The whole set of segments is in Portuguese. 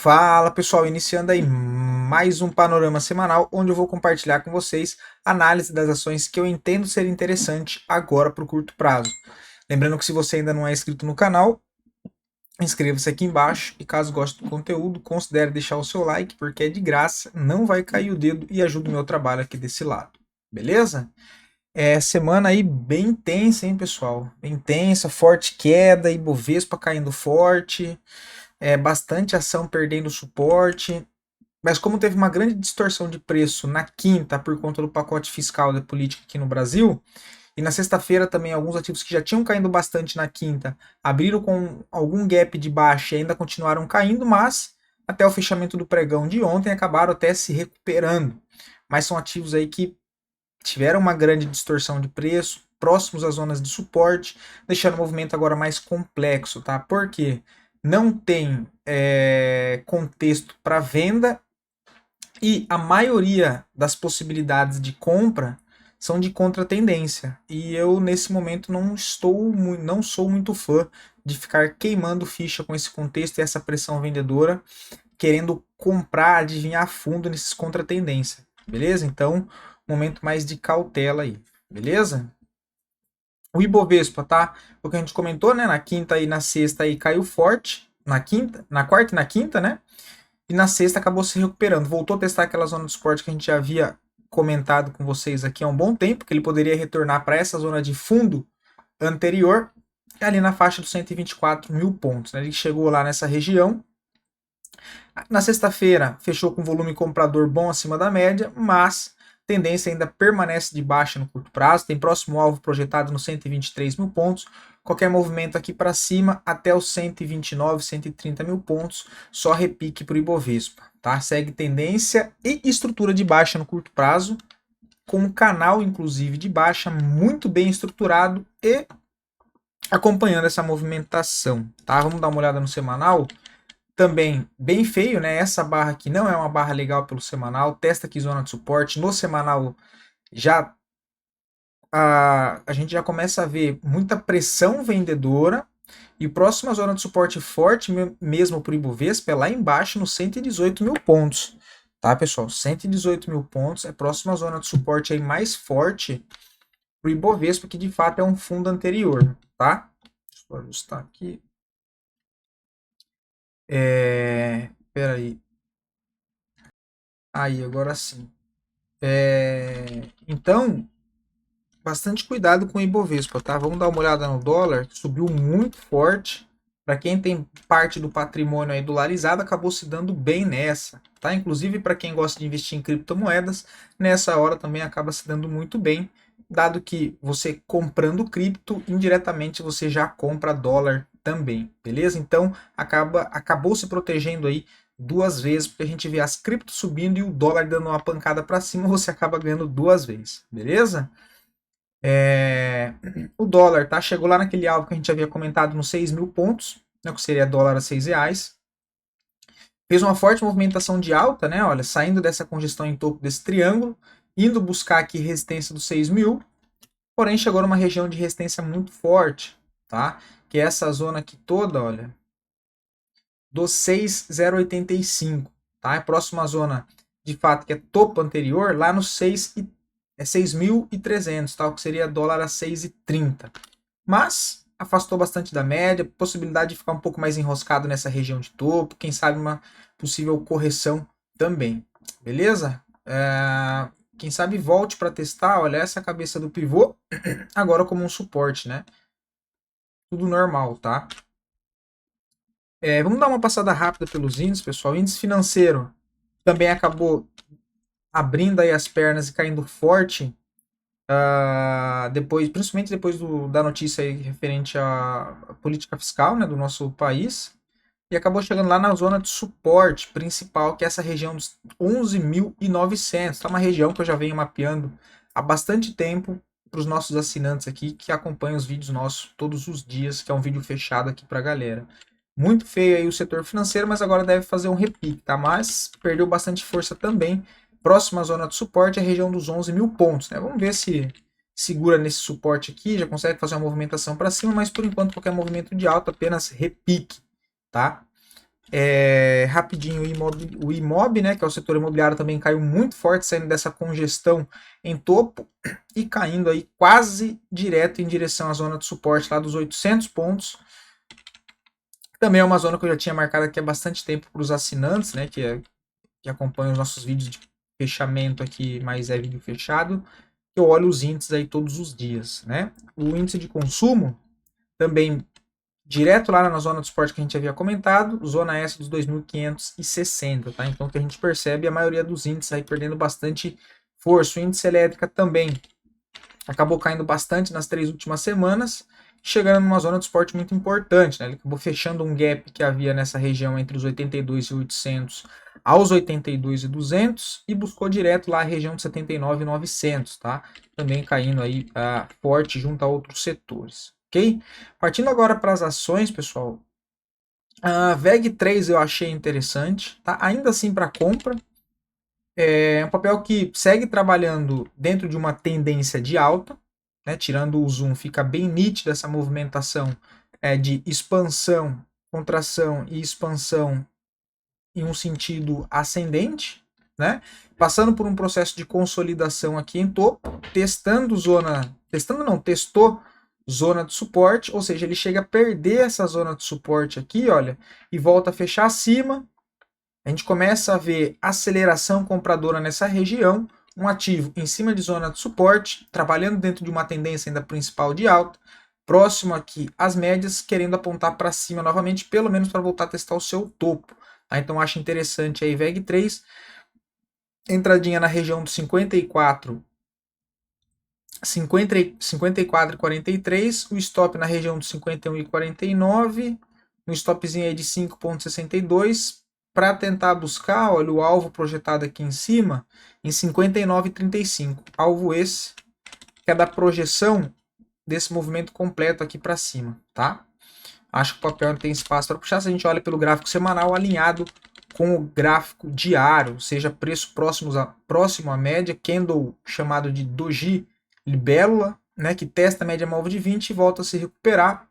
Fala pessoal, iniciando aí mais um panorama semanal onde eu vou compartilhar com vocês análise das ações que eu entendo ser interessante agora para o curto prazo. Lembrando que se você ainda não é inscrito no canal, inscreva-se aqui embaixo e caso goste do conteúdo, considere deixar o seu like porque é de graça, não vai cair o dedo e ajuda o meu trabalho aqui desse lado. Beleza? Semana aí bem tensa, hein, pessoal? Bem tensa, forte queda, Ibovespa caindo forte, bastante ação perdendo suporte. Mas como teve uma grande distorção de preço na quinta por conta do pacote fiscal da política aqui no Brasil, e na sexta-feira também alguns ativos que já tinham caído bastante na quinta abriram com algum gap de baixa e ainda continuaram caindo, mas até o fechamento do pregão de ontem acabaram até se recuperando. Mas são ativos aí que tiveram uma grande distorção de preço, próximos às zonas de suporte, deixando o movimento agora mais complexo, tá? Porque não tem contexto para venda e a maioria das possibilidades de compra são de contratendência. E eu, nesse momento, não sou muito fã de ficar queimando ficha com esse contexto e essa pressão vendedora, querendo comprar, adivinhar a fundo nesses contratendência. Beleza? Então, momento mais de cautela aí. Beleza? O Ibovespa, tá? O que a gente comentou, né? Na quinta e na sexta aí caiu forte. Na quarta e na quinta, né? E na sexta acabou se recuperando. Voltou a testar aquela zona de suporte que a gente já havia comentado com vocês aqui há um bom tempo, que ele poderia retornar para essa zona de fundo anterior, ali na faixa dos 124 mil pontos. Né? Ele chegou lá nessa região. Na sexta-feira fechou com volume comprador bom acima da média, mas tendência ainda permanece de baixa no curto prazo. Tem próximo alvo projetado nos 123 mil pontos. Qualquer movimento aqui para cima até os 129, 130 mil pontos, só repique para o Ibovespa. Tá? Segue tendência e estrutura de baixa no curto prazo, com um canal inclusive de baixa muito bem estruturado e acompanhando essa movimentação. Tá? Vamos dar uma olhada no semanal. Também bem feio, né? Essa barra aqui não é uma barra legal pelo semanal. Testa aqui zona de suporte. No semanal já a gente já começa a ver muita pressão vendedora. E próxima zona de suporte forte mesmo para o Ibovespa é lá embaixo nos 118 mil pontos. Tá, pessoal? 118 mil pontos é a próxima zona de suporte aí mais forte para o Ibovespa, que de fato é um fundo anterior. Tá? Deixa eu ajustar aqui. Peraí. Aí, agora sim. Então, bastante cuidado com o Ibovespa, tá? Vamos dar uma olhada no dólar, que subiu muito forte. Para quem tem parte do patrimônio aí dolarizado, acabou se dando bem nessa, tá? Inclusive para quem gosta de investir em criptomoedas, nessa hora também acaba se dando muito bem, dado que você comprando cripto, indiretamente você já compra dólar também, beleza? Então, acabou se protegendo aí duas vezes, porque a gente vê as criptos subindo e o dólar dando uma pancada para cima, você acaba ganhando duas vezes, beleza? O dólar, tá? Chegou lá naquele alvo que a gente havia comentado nos 6 mil pontos, né, que seria dólar a 6 reais. Fez uma forte movimentação de alta, né? Olha, saindo dessa congestão em topo desse triângulo, indo buscar aqui resistência dos 6 mil, porém chegou numa região de resistência muito forte, tá? Que é essa zona aqui toda, olha, dos 6,085, tá? A próxima zona, de fato, que é topo anterior, lá no 6.300, tá? O que seria dólar a 6,30. Mas afastou bastante da média, possibilidade de ficar um pouco mais enroscado nessa região de topo, quem sabe uma possível correção também, beleza? Quem sabe volte para testar, olha essa cabeça do pivô, agora como um suporte, né? Tudo normal, tá? Vamos dar uma passada rápida pelos índices, pessoal. O índice financeiro também acabou abrindo aí as pernas e caindo forte, principalmente depois da notícia aí referente à política fiscal, né, do nosso país, e acabou chegando lá na zona de suporte principal, que é essa região dos 11.900. Tá uma região que eu já venho mapeando há bastante tempo para os nossos assinantes aqui que acompanham os vídeos nossos todos os dias, que é um vídeo fechado aqui para a galera. Muito feio aí o setor financeiro, mas agora deve fazer um repique, tá? Mas perdeu bastante força também. Próxima zona de suporte é a região dos 11 mil pontos, né? Vamos ver se segura nesse suporte aqui, já consegue fazer uma movimentação para cima, mas por enquanto qualquer movimento de alta apenas repique, tá? Rapidinho, o IMOB, né, que é o setor imobiliário, também caiu muito forte, saindo dessa congestão em topo e caindo aí quase direto em direção à zona de suporte lá dos 800 pontos. Também é uma zona que eu já tinha marcado aqui há bastante tempo para os assinantes, né, que acompanham os nossos vídeos de fechamento aqui, mas é vídeo fechado. Eu olho os índices aí todos os dias, né? O índice de consumo também direto lá na zona de suporte que a gente havia comentado, zona S dos 2.560, tá? Então o que a gente percebe é a maioria dos índices aí perdendo bastante força. O índice elétrica também acabou caindo bastante nas 3 últimas semanas, chegando numa zona de suporte muito importante, né? Ele acabou fechando um gap que havia nessa região entre os 82.800 aos 82.200 e buscou direto lá a região de 79.900, tá? Também caindo aí forte junto a outros setores, ok? Partindo agora para as ações, pessoal, a VEG3 eu achei interessante, tá? Ainda assim para compra. É um papel que segue trabalhando dentro de uma tendência de alta, né? Tirando o zoom, fica bem nítida essa movimentação de expansão, contração e expansão em um sentido ascendente, né? Passando por um processo de consolidação aqui em topo, testou zona de suporte, ou seja, ele chega a perder essa zona de suporte aqui, olha, e volta a fechar acima. A gente começa a ver aceleração compradora nessa região, um ativo em cima de zona de suporte, trabalhando dentro de uma tendência ainda principal de alta, próximo aqui às médias, querendo apontar para cima novamente, pelo menos para voltar a testar o seu topo. Tá? Então acho interessante aí VEG3, entradinha na região dos 54, 54,43, o stop na região dos 51,49, um stopzinho aí de 5,62, para tentar buscar, olha, o alvo projetado aqui em cima em 59,35. Alvo esse que é da projeção desse movimento completo aqui para cima, tá? Acho que o papel tem espaço para puxar. Se a gente olha pelo gráfico semanal alinhado com o gráfico diário, seja preço próximo à média, candle chamado de Doji Libélula, né, que testa a média móvel de 20 e volta a se recuperar.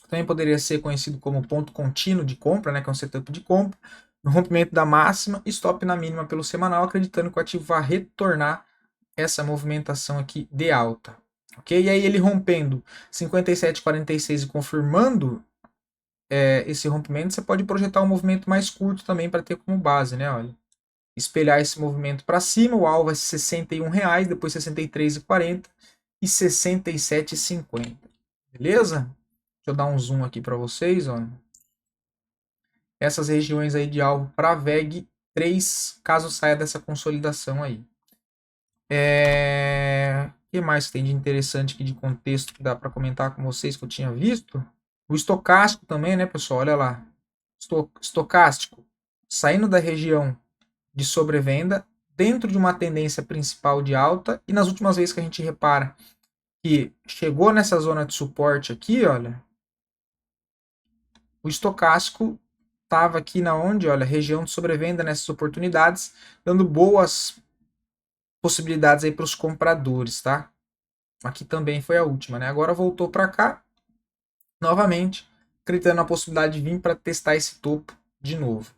Também poderia ser conhecido como ponto contínuo de compra, né, que é um setup de compra, no rompimento da máxima, stop na mínima pelo semanal, acreditando que o ativo vai retornar essa movimentação aqui de alta. Ok? E aí ele rompendo 57,46 e confirmando esse rompimento, você pode projetar um movimento mais curto também para ter como base, né? Olha, espelhar esse movimento para cima, o alvo é R$ 61,00, depois R$ 63,40 e R$ 67,50. Beleza? Deixa eu dar um zoom aqui para vocês, ó. Essas regiões aí de alvo para VEG 3, caso saia dessa consolidação aí. O que mais tem de interessante aqui de contexto que dá para comentar com vocês que eu tinha visto? O estocástico também, né, pessoal? Olha lá. Estocástico saindo da região de sobrevenda dentro de uma tendência principal de alta, e nas últimas vezes que a gente repara que chegou nessa zona de suporte aqui, olha, o estocástico estava aqui na onde, olha, região de sobrevenda nessas oportunidades, dando boas possibilidades aí para os compradores, tá? Aqui também foi a última, né? Agora voltou para cá, novamente, acreditando na possibilidade de vir para testar esse topo de novo.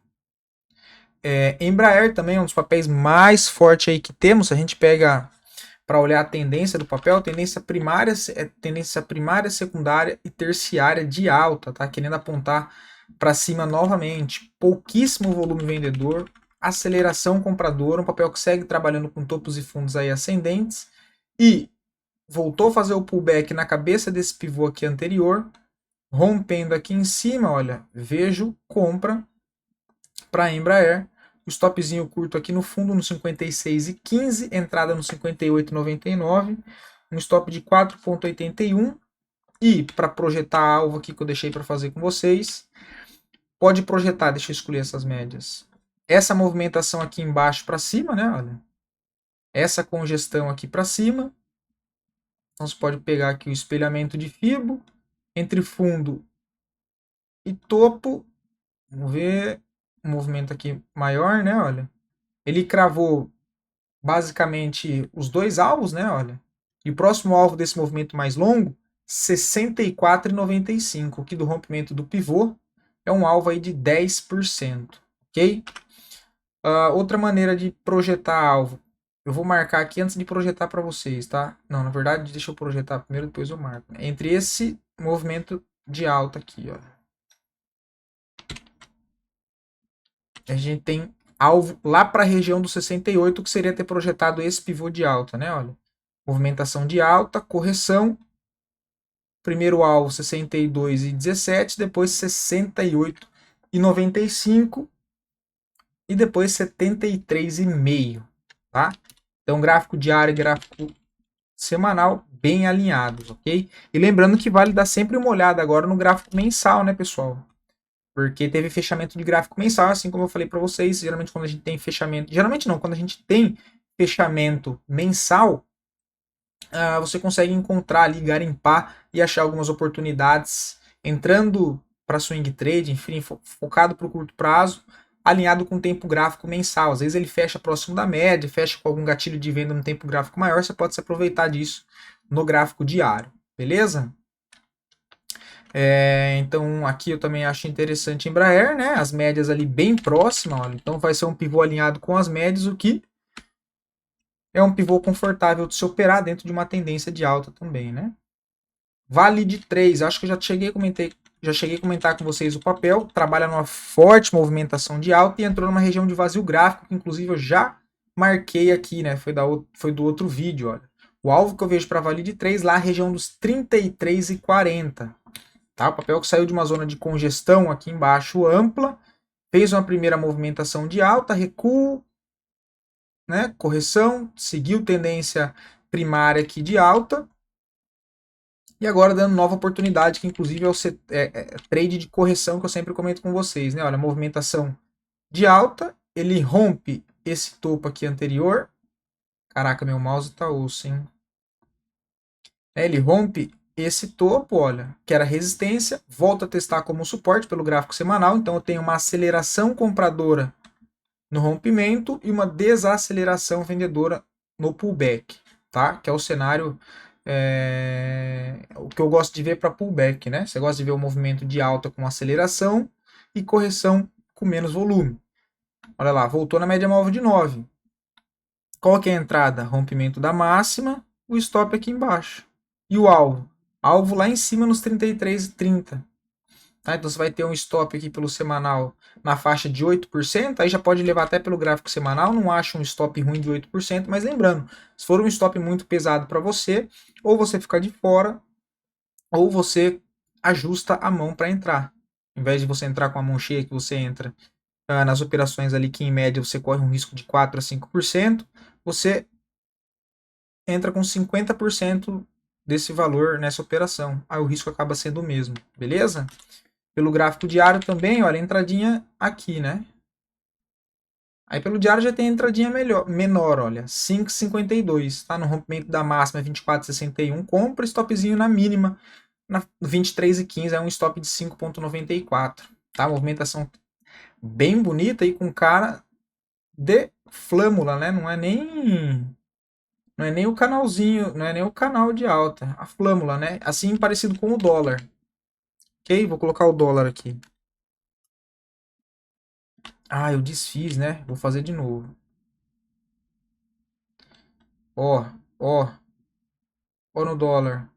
Embraer também é um dos papéis mais fortes aí que temos. A gente pega para olhar a tendência do papel, tendência primária, secundária e terciária de alta, tá? Querendo apontar para cima novamente. Pouquíssimo volume vendedor, aceleração compradora, um papel que segue trabalhando com topos e fundos aí ascendentes e voltou a fazer o pullback na cabeça desse pivô aqui anterior, rompendo aqui em cima, olha, vejo compra para Embraer. O stopzinho curto aqui no fundo no 56,15, entrada no 58,99, um stop de 4,81. E para projetar alvo aqui que eu deixei para fazer com vocês, pode projetar, deixa eu escolher essas médias. Essa movimentação aqui embaixo para cima, né? Olha, essa congestão aqui para cima. Então você pode pegar aqui o espelhamento de Fibo entre fundo e topo. Vamos ver um movimento aqui maior, né? Olha, ele cravou basicamente os dois alvos, né? Olha, e o próximo alvo desse movimento mais longo, 64,95, aqui do rompimento do pivô, é um alvo aí de 10%, ok? Outra maneira de projetar alvo. Eu vou marcar aqui antes de projetar para vocês, tá? Não, na verdade, deixa eu projetar primeiro, depois eu marco. Entre esse movimento de alta aqui, ó. A gente tem alvo lá para a região do 68, que seria ter projetado esse pivô de alta, né? Olha, movimentação de alta, correção. Primeiro alvo 62,17, depois 68,95 e depois 73,5, tá? Então, gráfico diário e gráfico semanal bem alinhados, ok? E lembrando que vale dar sempre uma olhada agora no gráfico mensal, né, pessoal? Porque teve fechamento de gráfico mensal, assim como eu falei para vocês, geralmente quando a gente tem fechamento, geralmente não, quando a gente tem fechamento mensal, você consegue encontrar ali, garimpar e achar algumas oportunidades entrando para swing trade, enfim, focado para o curto prazo, alinhado com o tempo gráfico mensal. Às vezes ele fecha próximo da média, fecha com algum gatilho de venda no tempo gráfico maior, você pode se aproveitar disso no gráfico diário, beleza? Então aqui eu também acho interessante Embraer, né? As médias ali bem próximas, olha, então vai ser um pivô alinhado com as médias, o que é um pivô confortável de se operar dentro de uma tendência de alta também, né? Vale de 3, acho que eu já cheguei a comentar com vocês o papel, trabalha numa forte movimentação de alta e entrou numa região de vazio gráfico, que inclusive eu já marquei aqui, né? Foi do outro vídeo, olha. O alvo que eu vejo para Vale de 3 lá, a região dos 33,40. Tá? O papel que saiu de uma zona de congestão aqui embaixo ampla, fez uma primeira movimentação de alta, recuo, né? Correção, seguiu tendência primária aqui de alta, e agora dando nova oportunidade, que inclusive é o trade de correção que eu sempre comento com vocês, né? Olha, movimentação de alta, ele rompe esse topo aqui anterior. Caraca, meu mouse tá osso, hein? Ele rompe esse topo, olha, que era resistência, volta a testar como suporte pelo gráfico semanal, então eu tenho uma aceleração compradora no rompimento e uma desaceleração vendedora no pullback, tá? Que é o cenário o que eu gosto de ver para pullback, né? Você gosta de ver o movimento de alta com aceleração e correção com menos volume. Olha lá, voltou na média móvel de 9. Qual que é a entrada? Rompimento da máxima, o stop aqui embaixo. E o alvo? Alvo lá em cima nos 33,30. Tá? Então você vai ter um stop aqui pelo semanal na faixa de 8%, aí já pode levar até pelo gráfico semanal, não acho um stop ruim de 8%, mas lembrando, se for um stop muito pesado para você, ou você fica de fora, ou você ajusta a mão para entrar. Em vez de você entrar com a mão cheia, que você entra nas operações ali que em média você corre um risco de 4 a 5%, você entra com 50% desse valor nessa operação. Aí o risco acaba sendo o mesmo, beleza? Pelo gráfico diário também, olha, entradinha aqui, né? Aí pelo diário já tem entradinha menor, olha, 5,52, tá? No rompimento da máxima 24,61, compra, stopzinho na mínima, na 23,15, é um stop de 5,94, tá? Movimentação bem bonita e com cara de flâmula, né? Não é nem o canalzinho, não é nem o canal de alta, a flâmula, né? Assim parecido com o dólar. Ok? Vou colocar o dólar aqui. Ah, eu desfiz, né? Vou fazer de novo. Ó, ó, ó no dólar.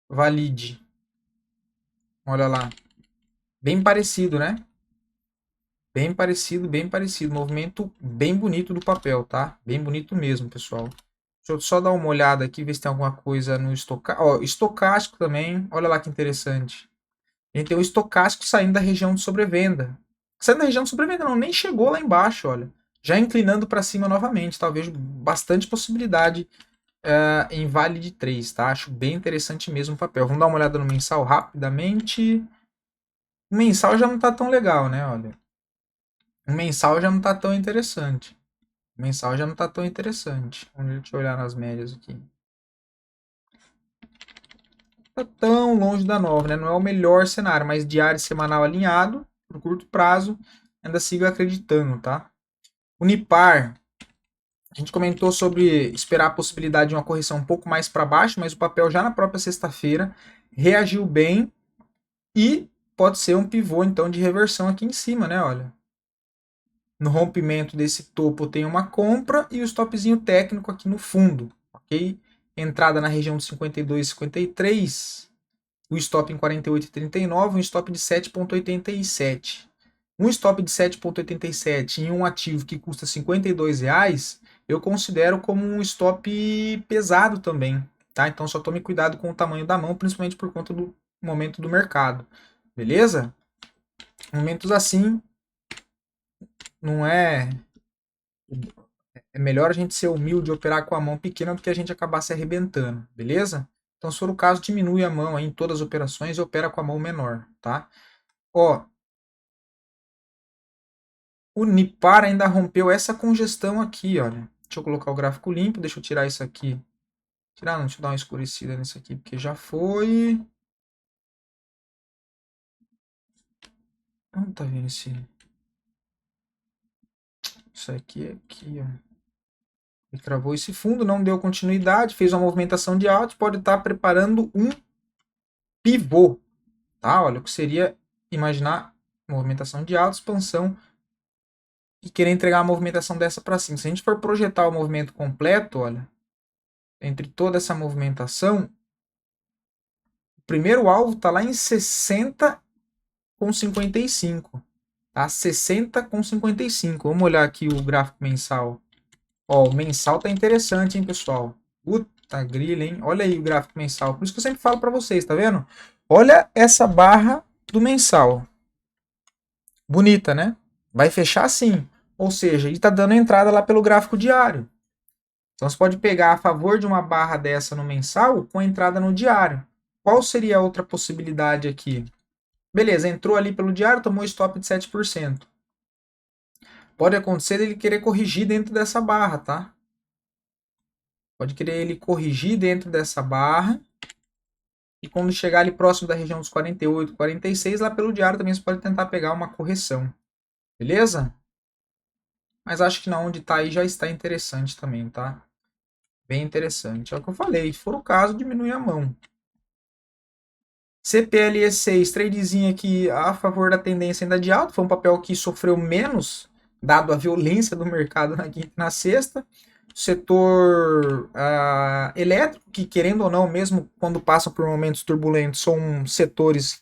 Valide. Olha lá. Bem parecido, né? Bem parecido, bem parecido. Movimento bem bonito do papel, tá? Bem bonito mesmo, pessoal. Deixa eu só dar uma olhada aqui, ver se tem alguma coisa no estocástico. Ó, estocástico também. Olha lá que interessante. A gente tem o estocástico saindo da região de sobrevenda. Saindo da região de sobrevenda, não, nem chegou lá embaixo, olha. Já inclinando para cima novamente, tá? Eu vejo bastante possibilidade em Vale de 3, tá? Acho bem interessante mesmo o papel. Vamos dar uma olhada no mensal rapidamente. O mensal já não tá tão legal, né? Olha. O mensal já não tá tão interessante. O mensal já não tá tão interessante. Deixa eu olhar nas médias aqui. Tá tão longe da nova, né? Não é o melhor cenário, mas diário e semanal alinhado, por curto prazo, ainda sigo acreditando, tá? Unipar A gente comentou sobre esperar a possibilidade de uma correção um pouco mais para baixo, mas o papel já na própria sexta-feira reagiu bem e pode ser um pivô então de reversão aqui em cima, né? Olha, no rompimento desse topo tem uma compra e o stopzinho técnico aqui no fundo, ok? Entrada na região de 52, 53, o stop em 48,39, um stop de 7,87. Um stop de 7,87 em um ativo que custa R$ 52, eu considero como um stop pesado também, tá? Então só tome cuidado com o tamanho da mão, principalmente por conta do momento do mercado, beleza? Momentos assim, não é é melhor a gente ser humilde e operar com a mão pequena do que a gente acabar se arrebentando, beleza? Então, se for o caso, diminui a mão aí em todas as operações e opera com a mão menor, tá? Ó, o Nipar ainda rompeu essa congestão aqui, olha. Deixa eu colocar o gráfico limpo, deixa eu tirar isso aqui. Tirar não, deixa eu dar uma escurecida nisso aqui, porque já foi. Onde tá vendo esse? Isso aqui, ó. Ele travou esse fundo, não deu continuidade, fez uma movimentação de alta, pode estar preparando um pivô, tá? Olha, o que seria imaginar movimentação de alta, expansão e querer entregar uma movimentação dessa para cima. Se a gente for projetar o movimento completo, olha, entre toda essa movimentação, o primeiro alvo está lá em 60,55, tá? 60,55. Vamos olhar aqui o gráfico mensal. Ó, o mensal tá interessante, hein, pessoal? Puta grila, hein? Olha aí o gráfico mensal. Por isso que eu sempre falo para vocês, tá vendo? Olha essa barra do mensal. Bonita, né? Vai fechar assim. Ou seja, ele está dando entrada lá pelo gráfico diário. Então você pode pegar a favor de uma barra dessa no mensal com entrada no diário. Qual seria a outra possibilidade aqui? Beleza, entrou ali pelo diário, tomou stop de 7%. Pode acontecer ele querer corrigir dentro dessa barra, tá? Pode querer ele corrigir dentro dessa barra. E quando chegar ali próximo da região dos 48, 46, lá pelo diário também você pode tentar pegar uma correção. Beleza? Mas acho que na onde está aí já está interessante também, tá? Bem interessante. É o que eu falei. Se for o caso, diminui a mão. CPLE6, tradezinho aqui a favor da tendência ainda de alta. Foi um papel que sofreu menos, dado a violência do mercado na quinta e na sexta. Setor elétrico, que querendo ou não, mesmo quando passam por momentos turbulentos, são setores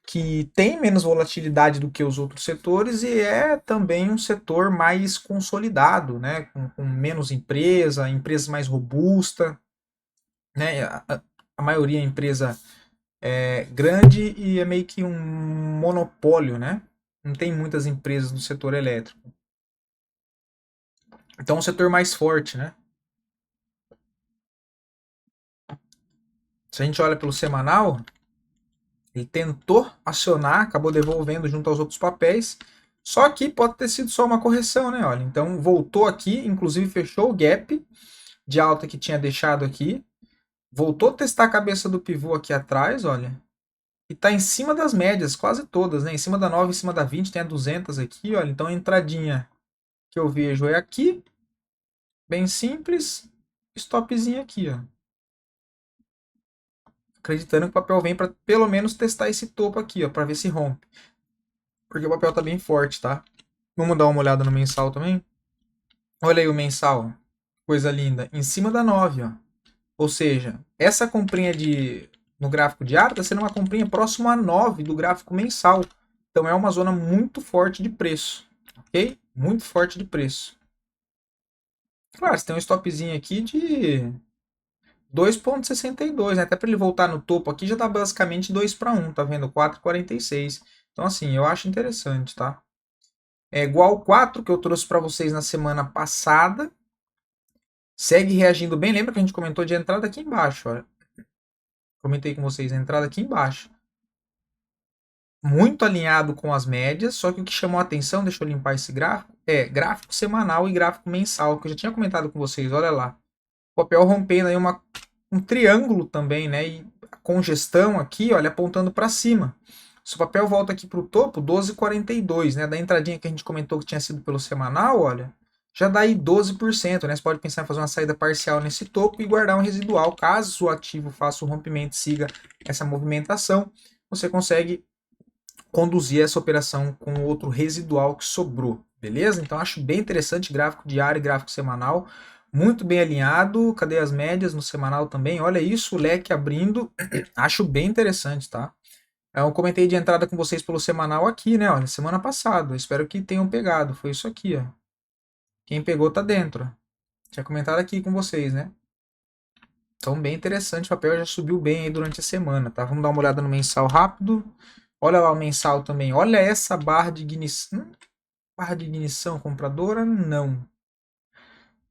que têm menos volatilidade do que os outros setores e é também um setor mais consolidado, né? Com menos empresas mais robusta, né? A maioria é empresa grande e é meio que um monopólio, né? Não tem muitas empresas no setor elétrico. Então é um setor mais forte, né? Se a gente olha pelo semanal, ele tentou acionar, acabou devolvendo junto aos outros papéis, só que pode ter sido só uma correção, né? Olha, então voltou aqui, inclusive fechou o gap de alta que tinha deixado aqui, voltou a testar a cabeça do pivô aqui atrás, olha, e tá em cima das médias, quase todas, né? Em cima da 9, em cima da 20, tem a 200 aqui, olha. Então a entradinha que eu vejo é aqui, bem simples, stopzinho aqui, ó. Acreditando que o papel vem para pelo menos testar esse topo aqui, ó, para ver se rompe. Porque o papel tá bem forte, tá? Vamos dar uma olhada no mensal também? Olha aí o mensal, coisa linda, em cima da 9, ó. Ou seja, essa comprinha no gráfico diário está sendo uma comprinha próxima a 9 do gráfico mensal. Então é uma zona muito forte de preço, ok? Muito forte de preço. Claro, você tem um stopzinho aqui de 2,62, né? Até para ele voltar no topo aqui já está basicamente 2 para 1, tá vendo? 4,46. Então assim, eu acho interessante, tá? É igual o 4 que eu trouxe para vocês na semana passada. Segue reagindo bem. Lembra que a gente comentou de entrada aqui embaixo, olha. Comentei com vocês a entrada aqui embaixo. Muito alinhado com as médias, só que o que chamou a atenção, deixa eu limpar esse gráfico, é gráfico semanal e gráfico mensal, que eu já tinha comentado com vocês, olha lá. O papel rompendo aí um triângulo também, né? E a congestão aqui, olha, apontando para cima. Se o papel volta aqui para o topo, 12,42, né? Da entradinha que a gente comentou que tinha sido pelo semanal, olha, já dá aí 12%, né? Você pode pensar em fazer uma saída parcial nesse topo e guardar um residual. Caso o ativo faça o rompimento e siga essa movimentação, você consegue conduzir essa operação com outro residual que sobrou, beleza? Então acho bem interessante gráfico diário e gráfico semanal, muito bem alinhado. Cadê as médias no semanal também? Olha isso, o leque abrindo, acho bem interessante, tá? Eu comentei de entrada com vocês pelo semanal aqui, né? Olha, semana passada. Espero que tenham pegado. Foi isso aqui, ó. Quem pegou tá dentro. Tinha comentado aqui com vocês, né? Então, bem interessante. O papel já subiu bem aí durante a semana, tá? Vamos dar uma olhada no mensal rápido. Olha lá o mensal também. Olha essa barra de ignição. Barra de ignição compradora? Não.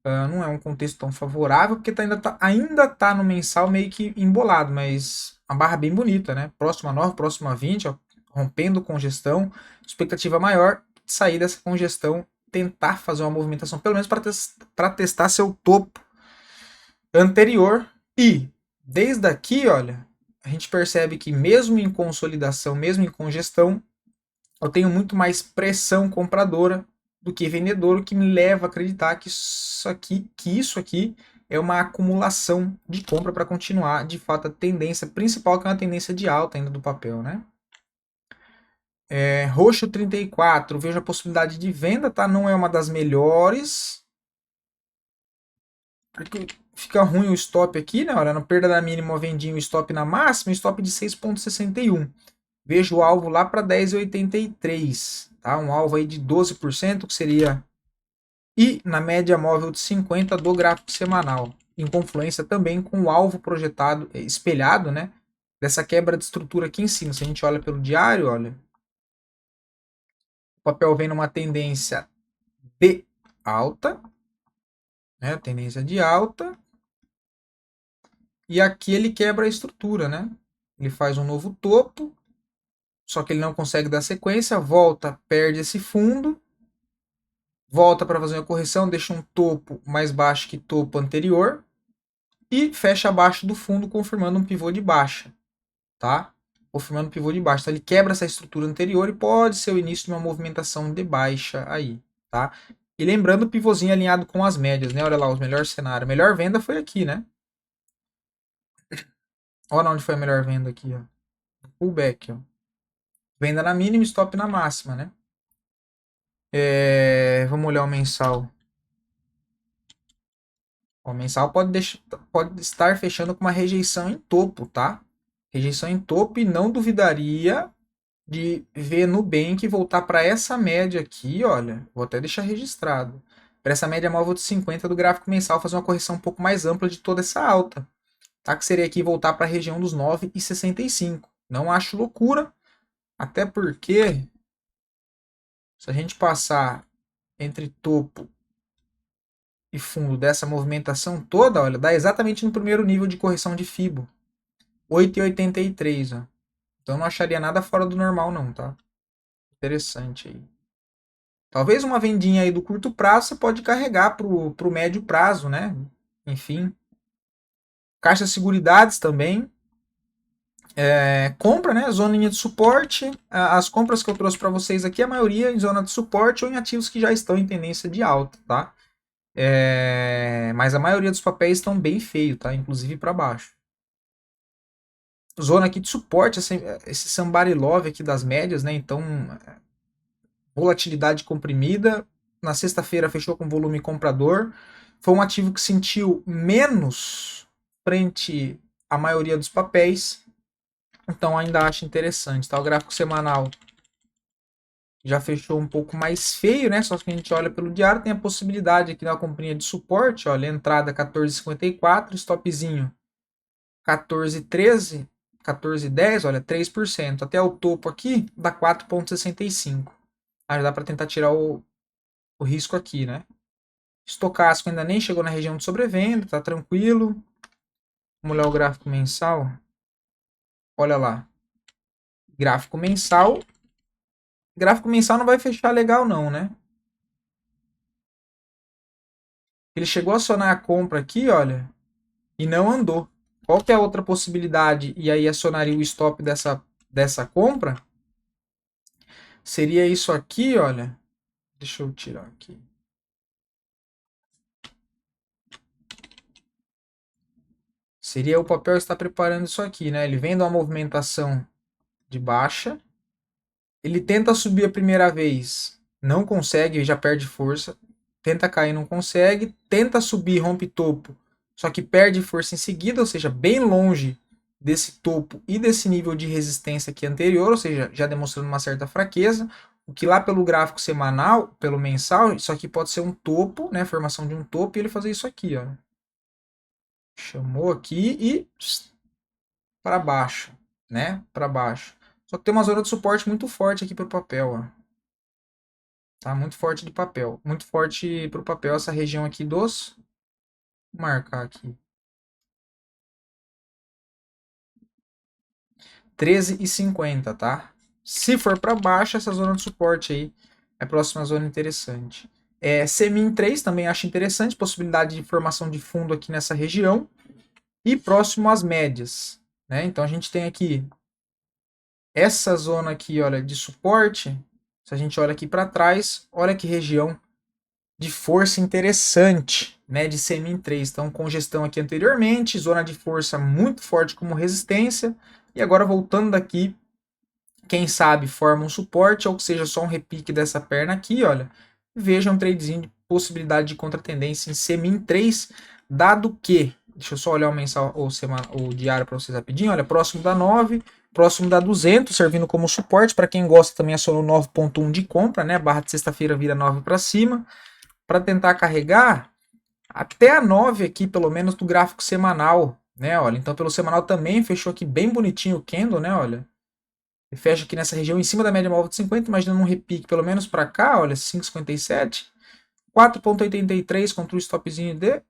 Não é um contexto tão favorável, porque ainda tá no mensal meio que embolado, mas a barra bem bonita, né? Próxima 9, próxima 20, ó, rompendo congestão. Expectativa maior, sair dessa congestão, tentar fazer uma movimentação, pelo menos para testar seu topo anterior. E desde aqui, olha, a gente percebe que mesmo em consolidação, mesmo em congestão, eu tenho muito mais pressão compradora do que vendedor, o que me leva a acreditar que isso aqui é uma acumulação de compra para continuar, de fato, a tendência principal, que é uma tendência de alta ainda do papel, né? Roxo 34, vejo a possibilidade de venda, tá? Não é uma das melhores, porque fica ruim o stop aqui, né? Olha, na perda da mínima, vendinha, o stop na máxima, stop de 6,61. Vejo o alvo lá para 10,83, tá? Um alvo aí de 12%, que seria e na média móvel de 50 do gráfico semanal, em confluência também com o alvo projetado, espelhado, né? Dessa quebra de estrutura aqui em cima. Se a gente olha pelo diário, olha, o papel vem numa tendência de alta, né? Tendência de alta. E aqui ele quebra a estrutura, né? Ele faz um novo topo, só que ele não consegue dar sequência, volta, perde esse fundo, volta para fazer uma correção, deixa um topo mais baixo que topo anterior e fecha abaixo do fundo, confirmando um pivô de baixa, tá? Confirmando um pivô de baixa. Então ele quebra essa estrutura anterior e pode ser o início de uma movimentação de baixa aí, tá? E lembrando o pivôzinho alinhado com as médias, né? Olha lá, os melhores cenários. A melhor venda foi aqui, né? Olha onde foi a melhor venda aqui, ó. Pullback, ó. Venda na mínima, stop na máxima, né? Vamos olhar o mensal. O mensal pode estar fechando com uma rejeição em topo, tá? Rejeição em topo, e não duvidaria de ver Nubank voltar para essa média aqui, olha, vou até deixar registrado, para essa média móvel de 50 do gráfico mensal, fazer uma correção um pouco mais ampla de toda essa alta, tá? Que seria aqui voltar para a região dos 9,65. Não acho loucura, até porque se a gente passar entre topo e fundo dessa movimentação toda, olha, dá exatamente no primeiro nível de correção de Fibo, 8,83, ó. Então não acharia nada fora do normal não, tá? Interessante aí. Talvez uma vendinha aí do curto prazo você pode carregar pro médio prazo, né? Enfim. Caixa Seguridades também. Compra, né? Zoninha de suporte. As compras que eu trouxe para vocês aqui, a maioria em zona de suporte ou em ativos que já estão em tendência de alta, tá? Mas a maioria dos papéis estão bem feio, tá? Inclusive para baixo. Zona aqui de suporte, esse somebody love aqui das médias, né? Então, volatilidade comprimida. Na sexta-feira fechou com volume comprador. Foi um ativo que sentiu menos frente à maioria dos papéis. Então ainda acho interessante. Tá? O gráfico semanal já fechou um pouco mais feio, né? Só que a gente olha pelo diário, tem a possibilidade aqui da companhia de suporte. Olha, entrada 14,54, stopzinho 14,13, 14,10, olha, 3%. Até o topo aqui dá 4,65. Aí dá para tentar tirar o risco aqui, né? Estocástico ainda nem chegou na região de sobrevenda, tá tranquilo. Vamos olhar o gráfico mensal. Olha lá. Gráfico mensal. Gráfico mensal não vai fechar legal não, né? Ele chegou a acionar a compra aqui, olha, e não andou. Qual que é a outra possibilidade? E aí acionaria o stop dessa compra? Seria isso aqui, olha. Deixa eu tirar aqui. Seria o papel estar preparando isso aqui, né? Ele vem de uma movimentação de baixa, ele tenta subir a primeira vez, não consegue, já perde força, tenta cair, não consegue, tenta subir, rompe topo, só que perde força em seguida, ou seja, bem longe desse topo e desse nível de resistência aqui anterior, ou seja, já demonstrando uma certa fraqueza, o que lá pelo gráfico semanal, pelo mensal, isso aqui pode ser um topo, né, formação de um topo, e ele fazer isso aqui, ó. Chamou aqui e para baixo, né, para baixo. Só que tem uma zona de suporte muito forte aqui para o papel, ó. Tá muito forte de papel. Muito forte para o papel essa região aqui dos. Vou marcar aqui. 13,50, tá? Se for para baixo, essa zona de suporte aí é a próxima zona interessante. CMIN 3 também acho interessante, possibilidade de formação de fundo aqui nessa região. E próximo às médias, né? Então a gente tem aqui essa zona aqui, olha, de suporte. Se a gente olha aqui para trás, olha que região de força interessante, né, de CMIN 3. Então, congestão aqui anteriormente, zona de força muito forte como resistência, e agora voltando daqui, quem sabe forma um suporte, ou que seja só um repique dessa perna aqui, olha, veja um tradezinho de possibilidade de contratendência em CMIN 3, dado que, deixa eu só olhar o mensal ou semana, o diário para vocês rapidinho, olha, próximo da 9, próximo da 200, servindo como suporte, para quem gosta também acionou 9.1 de compra, né, barra de sexta-feira vira 9 para cima, para tentar carregar até a 9 aqui, pelo menos do gráfico semanal, né? Olha, então pelo semanal também fechou aqui bem bonitinho o candle, né? Olha, ele fecha aqui nessa região em cima da média móvel de 50, imaginando um repique pelo menos para cá, olha, 5,57, 4,83 contra o stopzinho de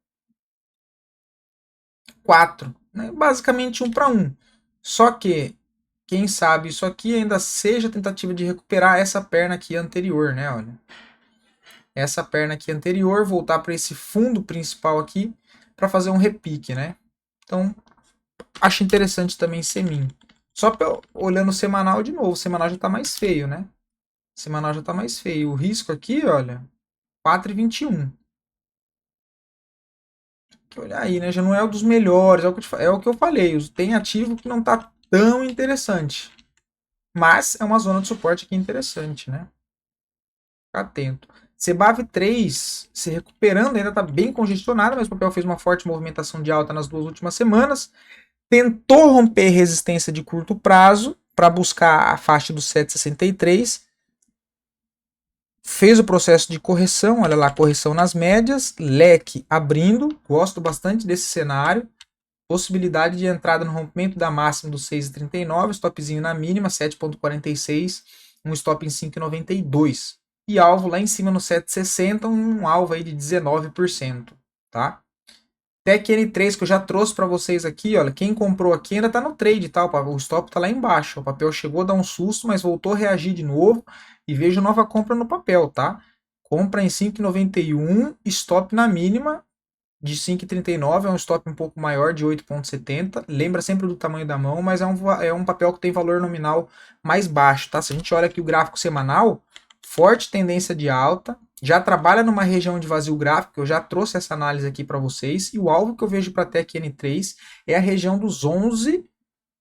4, né? Basicamente 1 para 1. Só que quem sabe isso aqui ainda seja tentativa de recuperar essa perna aqui anterior, né? Olha, essa perna aqui anterior, voltar para esse fundo principal aqui para fazer um repique, né? Então, acho interessante também Semin. Só olhando o semanal de novo, o semanal já está mais feio, né? O semanal já está mais feio. O risco aqui, olha, 4,21. Tem que olhar aí, né? Já não é o dos melhores, é o que eu falei. Tem ativo que não está tão interessante. Mas é uma zona de suporte aqui interessante, né? Fica atento. Cebav 3 se recuperando, ainda está bem congestionado, mas o papel fez uma forte movimentação de alta nas 2 últimas semanas. Tentou romper resistência de curto prazo para buscar a faixa dos 7,63. Fez o processo de correção, olha lá, correção nas médias, leque abrindo, gosto bastante desse cenário. Possibilidade de entrada no rompimento da máxima dos 6,39, stopzinho na mínima, 7,46, um stop em 5,92. E alvo lá em cima no 7,60, um alvo aí de 19%, tá? Tech N3 que eu já trouxe para vocês aqui, olha, quem comprou aqui ainda está no trade, tá? O stop está lá embaixo. O papel chegou a dar um susto, mas voltou a reagir de novo e vejo nova compra no papel, tá? Compra em 5,91, stop na mínima de 5,39, é um stop um pouco maior de 8,70. Lembra sempre do tamanho da mão, mas é um papel que tem valor nominal mais baixo, tá? Se a gente olha aqui o gráfico semanal, forte tendência de alta, já trabalha numa região de vazio gráfico, eu já trouxe essa análise aqui para vocês, e o alvo que eu vejo para a Tech N3 é a região dos 11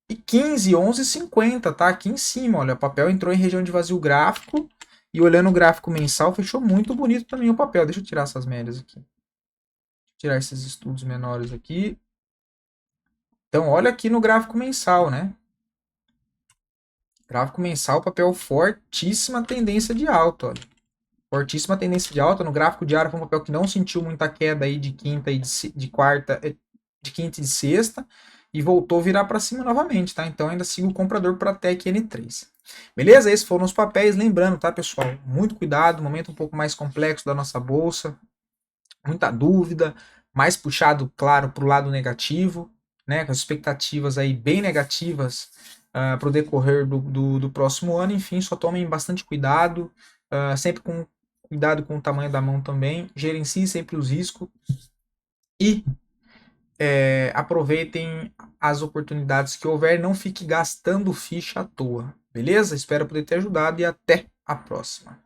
e 15, 11,50, tá? Aqui em cima, olha, o papel entrou em região de vazio gráfico, e olhando o gráfico mensal, fechou muito bonito também o papel. Deixa eu tirar essas médias aqui. Tirar esses estudos menores aqui. Então, olha aqui no gráfico mensal, né? Gráfico mensal, papel fortíssima tendência de alta, olha. Fortíssima tendência de alta. No gráfico diário foi um papel que não sentiu muita queda aí de quinta e de quarta, de quinta e de sexta, e voltou a virar para cima novamente, tá? Então ainda sigo o comprador para a Tech N3. Beleza? Esses foram os papéis. Lembrando, tá, pessoal? Muito cuidado, momento um pouco mais complexo da nossa bolsa. Muita dúvida, mais puxado, claro, para o lado negativo, né? Com as expectativas aí bem negativas para o decorrer do próximo ano. Enfim, só tomem bastante cuidado, sempre com cuidado com o tamanho da mão também, gerencie sempre os riscos e aproveitem as oportunidades que houver, não fique gastando ficha à toa, beleza? Espero poder ter ajudado e até a próxima.